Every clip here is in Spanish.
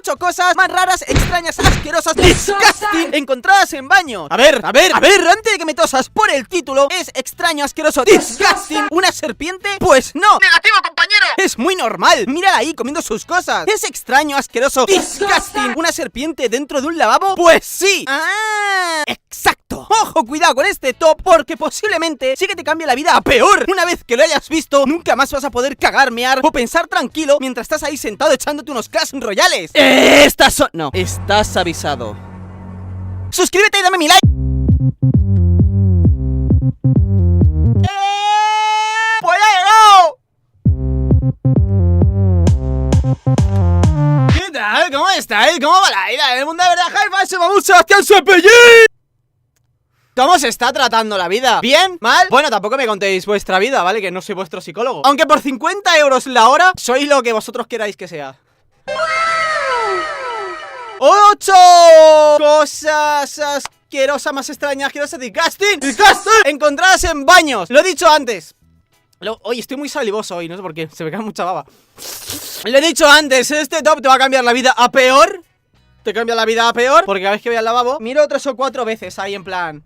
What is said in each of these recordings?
8 cosas más raras, extrañas, asquerosas, disgusting encontradas en baños. A ver, antes de que me tosas por el título, ¿es extraño, asqueroso, disgusting una serpiente? Pues no. ¡Negativo, compañero! Es muy normal. Mírala ahí comiendo sus cosas. ¿Es extraño, asqueroso, disgusting una serpiente dentro de un lavabo? Pues sí. Ah, exacto. Ojo, cuidado con este top, porque posiblemente sí que te cambie la vida a peor. Una vez que lo hayas visto, nunca más vas a poder cagar, mear o pensar tranquilo mientras estás ahí sentado echándote unos Clash Royales. No, estás avisado. Suscríbete y dame mi like. ¡Pues ya he llegado! ¿Qué tal? ¿Cómo estáis? ¿Cómo va la vida? En el mundo de verdad, Hi-Fi, se llama Sebastián Cepellín. ¿Cómo se está tratando la vida? ¿Bien? ¿Mal? Bueno, tampoco me contéis vuestra vida, ¿vale? Que no soy vuestro psicólogo. Aunque por 50 euros la hora, soy lo que vosotros queráis que sea. 8 cosas asquerosas, más extrañas, asquerosas, disgusting encontradas en baños. Lo he dicho antes. Oye, estoy muy salivoso hoy, no sé por qué. Se me cae mucha baba. Lo he dicho antes, este top te va a cambiar la vida a peor. Te cambia la vida a peor, porque cada vez que voy al lavabo miro 3 o 4 veces ahí en plan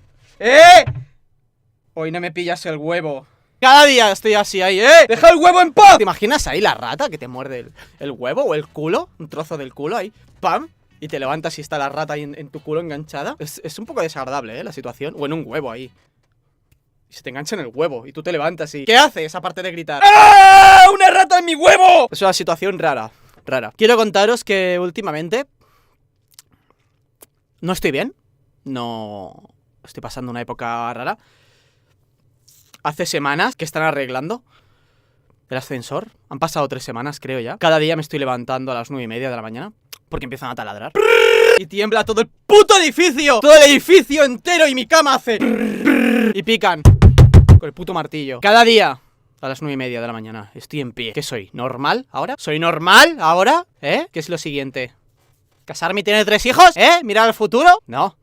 hoy no me pillas el huevo. Cada día estoy así ahí, ¡deja el huevo en paz! ¿Te imaginas ahí la rata que te muerde el huevo o el culo? Un trozo del culo ahí, ¡pam! Y te levantas y está la rata ahí en tu culo enganchada. Es un poco desagradable, la situación. O en un huevo ahí. Y se te engancha en el huevo y tú te levantas y... ¿Qué haces aparte de gritar? ¡Ah! ¡Una rata en mi huevo! Es una situación rara. Quiero contaros que últimamente no estoy bien. No... Estoy pasando una época rara. Hace semanas que están arreglando el ascensor. Han pasado 3 semanas, creo ya. Cada día me estoy levantando a las 9:30 de la mañana porque empiezan a taladrar. Y tiembla todo el puto edificio. Todo el edificio entero y mi cama hace... Y pican con el puto martillo. Cada día a las 9:30 de la mañana estoy en pie. ¿Qué soy? ¿Normal ahora? ¿Soy normal ahora? ¿Qué es lo siguiente? ¿Casarme y tener 3 hijos? ¿Mirar al futuro? No.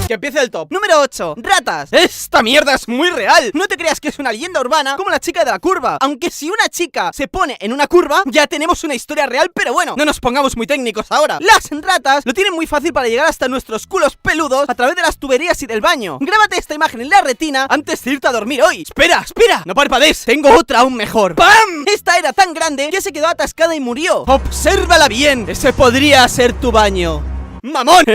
Que empiece el top. Número 8. Ratas. Esta mierda es muy real. No te creas que es una leyenda urbana como la chica de la curva. Aunque si una chica se pone en una curva, ya tenemos una historia real, pero bueno, no nos pongamos muy técnicos ahora. Las ratas lo tienen muy fácil para llegar hasta nuestros culos peludos a través de las tuberías y del baño. Grábate esta imagen en la retina antes de irte a dormir hoy. Espera, no parpadees. Tengo otra aún mejor. ¡Pam! Esta era tan grande que se quedó atascada y murió. Obsérvala bien. Ese podría ser tu baño. ¡Mamón!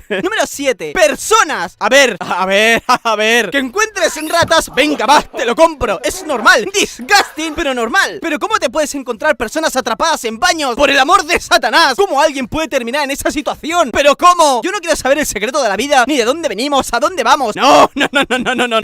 Número 7. Personas. A ver. Que encuentres en ratas. Venga, va, te lo compro. Es normal. Disgusting, pero normal. Pero ¿cómo te puedes encontrar personas atrapadas en baños? Por el amor de Satanás. ¿Cómo alguien puede terminar en esa situación? ¿Pero cómo? Yo no quiero saber el secreto de la vida, ni de dónde venimos, a dónde vamos. No.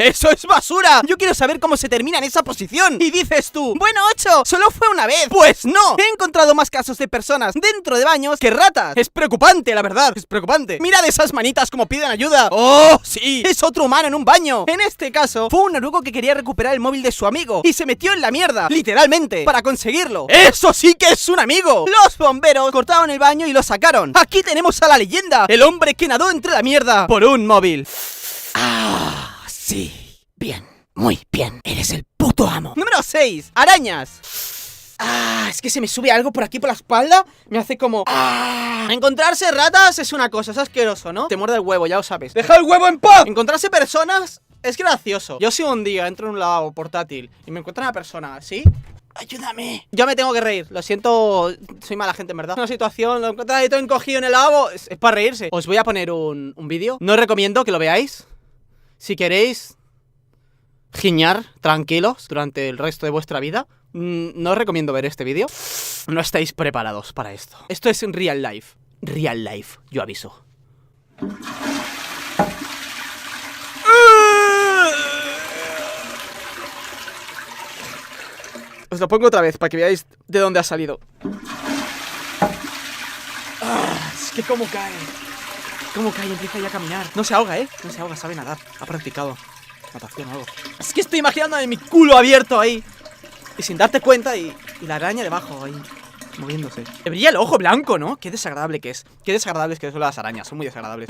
Eso es basura. Yo quiero saber cómo se termina en esa posición. Y dices tú, bueno, 8, solo fue una vez. Pues no. He encontrado más casos de personas dentro de baños que ratas. Es preocupante, la verdad. Es preocupante. Mira de esas manitas como piden ayuda. ¡Oh, sí! Es otro humano en un baño. En este caso, fue un orugo que quería recuperar el móvil de su amigo y se metió en la mierda, literalmente, para conseguirlo. ¡Eso sí que es un amigo! Los bomberos cortaron el baño y lo sacaron. Aquí tenemos a la leyenda, el hombre que nadó entre la mierda por un móvil. Ah, sí. Bien, muy bien. Eres el puto amo. Número 6. Arañas. Es que se me sube algo por aquí por la espalda. Me hace como... Encontrarse ratas es una cosa, es asqueroso, ¿no? Te muerde el huevo, ya lo sabes. ¡Deja el huevo en paz! Encontrarse personas es gracioso. Yo si un día entro en un lavabo portátil y me encuentro una persona así... ¡Ayúdame! Yo me tengo que reír, lo siento, soy mala gente en verdad. Es una situación, lo encuentras ahí todo encogido en el lavabo, es para reírse. Os voy a poner un vídeo. No os recomiendo que lo veáis. Si queréis giñar tranquilos durante el resto de vuestra vida, no os recomiendo ver este vídeo. No estáis preparados para esto. Esto es en real life. Real life, yo aviso. Os lo pongo otra vez para que veáis de dónde ha salido. Es que cómo cae. Cómo cae, empieza ya a caminar. No se ahoga, no se ahoga, sabe nadar. Ha practicado natación o algo. Es que estoy imaginándome mi culo abierto ahí y sin darte cuenta y la araña debajo ahí moviéndose. Le brilla el ojo blanco, ¿no? Qué desagradable que es. Qué desagradables que son las arañas, son muy desagradables.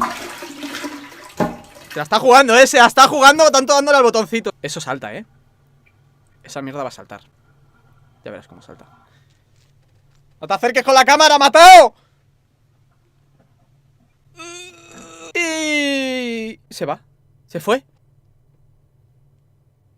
Se la está jugando, se la está jugando, tanto dándole al botoncito. Eso salta, Esa mierda va a saltar. Ya verás cómo salta. ¡No te acerques con la cámara, Mateo! Y... se va. Se fue.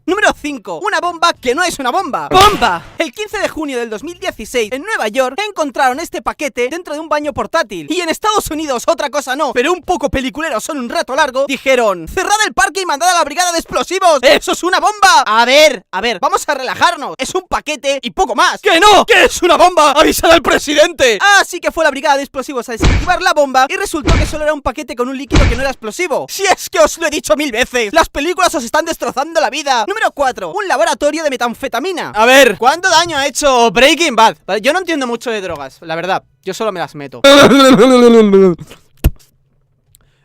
Número 5. Una bomba que no es una bomba. ¡Bomba! El 15 de junio del 2016, en Nueva York, encontraron este paquete dentro de un baño portátil. Y en Estados Unidos, otra cosa no, pero un poco peliculeros son un rato largo, dijeron: cerrad el parque y mandad a la brigada de explosivos. ¡Eso es una bomba! A ver, vamos a relajarnos. Es un paquete y poco más. ¡Que no! ¡Que es una bomba! ¡Avisad al presidente! Así que fue la brigada de explosivos a desactivar la bomba y resultó que solo era un paquete con un líquido que no era explosivo. Si es que os lo he dicho 1000 veces, las películas os están destrozando la vida. Número 4. Un laboratorio de metanfetamina. A ver, ¿cuánto daño ha hecho Breaking Bad? Yo no entiendo mucho de drogas, la verdad. Yo solo me las meto.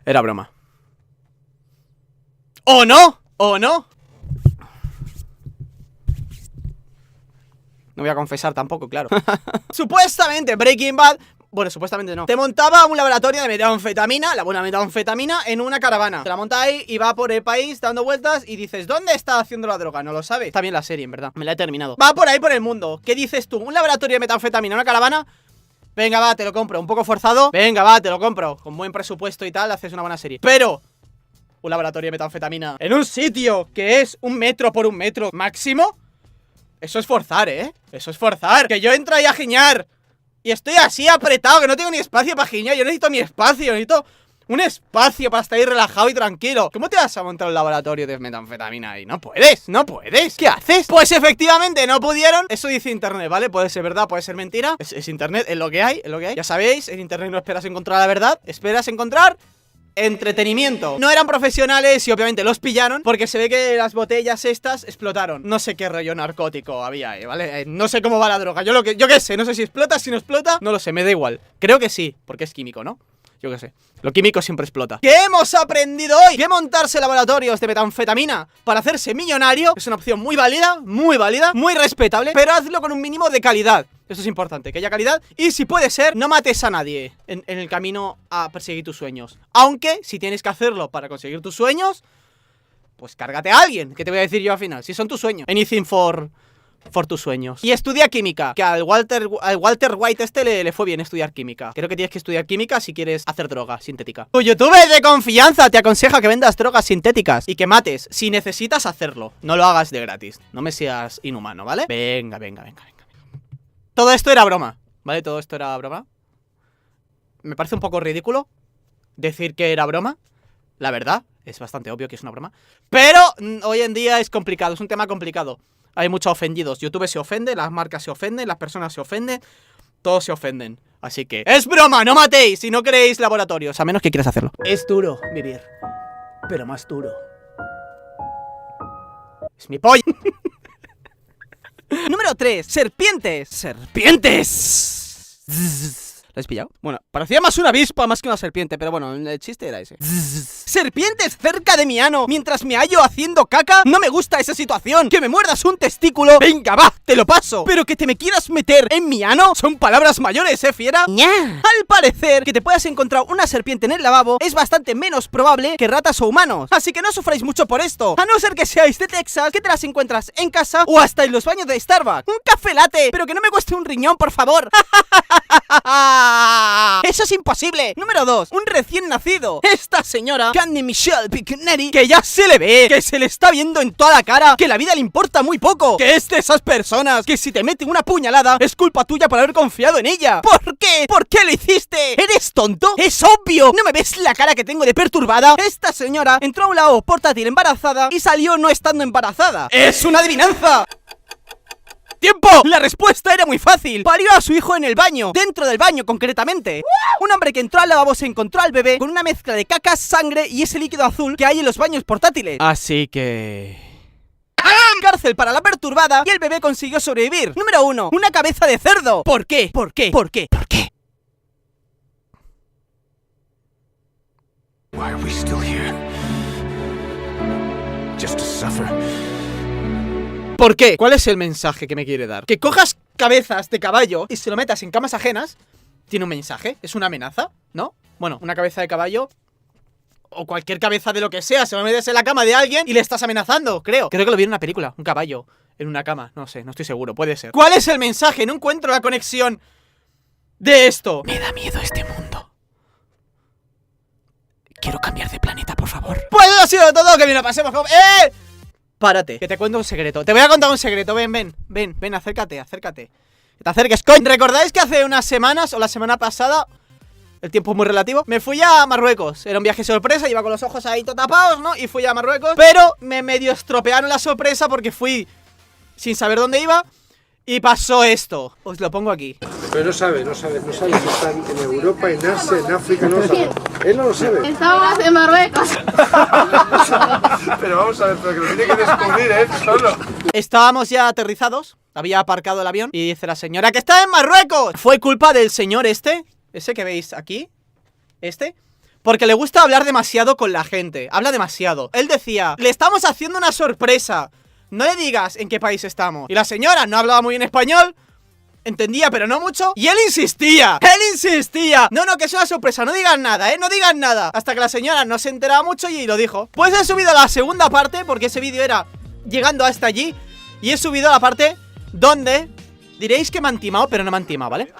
Era broma. ¿O no? ¿O no? No voy a confesar tampoco, claro. Supuestamente Breaking Bad... Bueno, supuestamente no. Te montaba un laboratorio de metanfetamina, la buena metanfetamina, en una caravana. Te la montáis y va por el país dando vueltas y dices: ¿dónde está haciendo la droga? No lo sabes. Está bien la serie, en verdad. Me la he terminado. Va por ahí por el mundo. ¿Qué dices tú? ¿Un laboratorio de metanfetamina en una caravana? Venga, va, te lo compro. ¿Un poco forzado? Venga, va, te lo compro. Con buen presupuesto y tal, haces una buena serie. Pero... un laboratorio de metanfetamina en un sitio que es 1 metro por 1 metro máximo. Eso es forzar, ¿eh? Eso es forzar. Que yo entro ahí a giñar y estoy así apretado, que no tengo ni espacio para giñar. Yo necesito mi espacio, necesito un espacio para estar ahí relajado y tranquilo. ¿Cómo te vas a montar un laboratorio de metanfetamina ahí? No puedes, no puedes. ¿Qué haces? Pues efectivamente no pudieron. Eso dice internet, ¿vale? Puede ser verdad, puede ser mentira. Es internet, es lo que hay, es lo que hay. Ya sabéis, en internet no esperas encontrar la verdad, esperas encontrar entretenimiento. No eran profesionales y obviamente los pillaron porque se ve que las botellas estas explotaron. No sé qué rollo narcótico había ahí, ¿vale? No sé cómo va la droga. Yo qué sé, no sé si explota, si no explota. No lo sé, me da igual. Creo que sí, porque es químico, ¿no? Yo qué sé. Lo químico siempre explota. ¿Qué hemos aprendido hoy? Que montarse laboratorios de metanfetamina para hacerse millonario es una opción muy válida, muy respetable, pero hazlo con un mínimo de calidad. Eso es importante, que haya calidad. Y si puede ser, no mates a nadie en el camino a perseguir tus sueños. Aunque, si tienes que hacerlo para conseguir tus sueños, pues cárgate a alguien. ¿Qué te voy a decir yo al final? Si son tus sueños. Anything for tus sueños. Y estudia química. Que al Walter White le fue bien estudiar química. Creo que tienes que estudiar química si quieres hacer droga sintética. Tu youtuber de confianza te aconseja que vendas drogas sintéticas y que mates si necesitas hacerlo. No lo hagas de gratis. No me seas inhumano, ¿vale? Venga. Todo esto era broma, ¿vale? Todo esto era broma. Me parece un poco ridículo decir que era broma. La verdad, es bastante obvio que es una broma. Pero hoy en día es complicado, es un tema complicado. Hay muchos ofendidos. YouTube se ofende, las marcas se ofenden, las personas se ofenden, todos se ofenden. Así que ¡es broma! ¡No matéis! Si no queréis laboratorios, a menos que quieras hacerlo. Es duro vivir, pero más duro es mi polla. Número 3. Serpientes. ¡Serpientes! ¿Lo has pillado? Bueno, parecía más una avispa más que una serpiente, pero bueno, el chiste era ese. ¡Serpientes cerca de mi ano mientras me hallo haciendo caca! No me gusta esa situación. ¡Que me muerdas un testículo! ¡Venga, va! ¡Te lo paso! Pero que te me quieras meter en mi ano son palabras mayores, ¿eh, fiera? ¡Ña! Al parecer, que te puedas encontrar una serpiente en el lavabo es bastante menos probable que ratas o humanos. Así que no sufráis mucho por esto. A no ser que seáis de Texas, que te las encuentras en casa o hasta en los baños de Starbucks. ¡Un café latte! Pero que no me cueste un riñón, por favor. ¡Eso es imposible! Número 2. Un recién nacido. Esta señora, Candy Michelle Picneri, que ya se le ve, que se le está viendo en toda la cara, que la vida le importa muy poco, que es de esas personas que si te meten una puñalada es culpa tuya por haber confiado en ella. ¿Por qué? ¿Por qué lo hiciste? ¿Eres tonto? ¡Es obvio! ¿No me ves la cara que tengo de perturbada? Esta señora entró a un lavabo portátil embarazada y salió no estando embarazada. ¡Es una adivinanza! ¡Tiempo! La respuesta era muy fácil. Parió a su hijo en el baño. Dentro del baño, concretamente. Un hombre que entró al lavabo se encontró al bebé con una mezcla de caca, sangre y ese líquido azul que hay en los baños portátiles. Así que... cárcel para la perturbada y el bebé consiguió sobrevivir. Número 1. Una cabeza de cerdo. ¿Por qué? ¿Por qué? ¿Por qué? ¿Por qué? Why are we still here? Just to suffer. ¿Por qué? ¿Cuál es el mensaje que me quiere dar? Que cojas cabezas de caballo y se lo metas en camas ajenas. Tiene un mensaje, es una amenaza, ¿no? Bueno, una cabeza de caballo o cualquier cabeza de lo que sea, se lo metes en la cama de alguien y le estás amenazando, creo que lo vi en una película, un caballo en una cama, no sé, no estoy seguro, puede ser. ¿Cuál es el mensaje? No encuentro la conexión de esto. Me da miedo este mundo. Quiero cambiar de planeta, por favor. Pues eso ha sido todo, que bien lo pasemos como... ¡Eh! Párate, que te cuento un secreto. Te voy a contar un secreto, ven, acércate. Que te acerques, coño. ¿Recordáis que hace unas semanas, o la semana pasada, el tiempo es muy relativo, me fui a Marruecos? Era un viaje sorpresa, iba con los ojos ahí todo tapados, ¿no? Y fui a Marruecos, pero me medio estropearon la sorpresa porque fui sin saber dónde iba. Y pasó esto. Os lo pongo aquí. Pero no sabe si están en Europa, en Asia, en África, no lo sabe. Él no lo sabe. Estamos en Marruecos. Pero vamos a ver, pero que lo tiene que descubrir él solo. Estábamos ya aterrizados, había aparcado el avión y dice la señora que está en Marruecos. Fue culpa del señor ese que veis aquí, porque le gusta hablar demasiado con la gente. Habla demasiado. Él decía, le estamos haciendo una sorpresa, no le digas en qué país estamos. Y la señora no hablaba muy bien español, entendía pero no mucho. Y él insistía, no, que es una sorpresa, no digan nada, no digan nada. Hasta que la señora no se enteraba mucho y lo dijo. Pues he subido la segunda parte, porque ese vídeo era llegando hasta allí. Y he subido a la parte donde diréis que me han timado, pero no me han timado, ¿vale?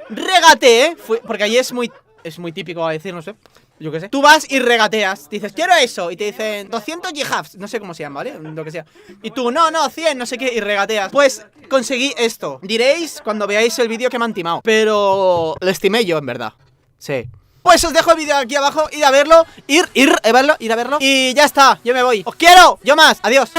Regateé, porque allí es muy típico a decir, no sé, yo qué sé. Tú vas y regateas, dices, quiero eso, y te dicen 200 jihafs, no sé cómo se llama, ¿vale? Lo que sea. Y tú, no, 100, no sé qué, y regateas. Pues conseguí esto. Diréis cuando veáis el vídeo que me han timado, pero lo estimé yo, en verdad. Sí. Pues os dejo el vídeo aquí abajo, ir a verlo, ir a verlo. Y ya está, yo me voy. ¡Os quiero! ¡Yo más! ¡Adiós!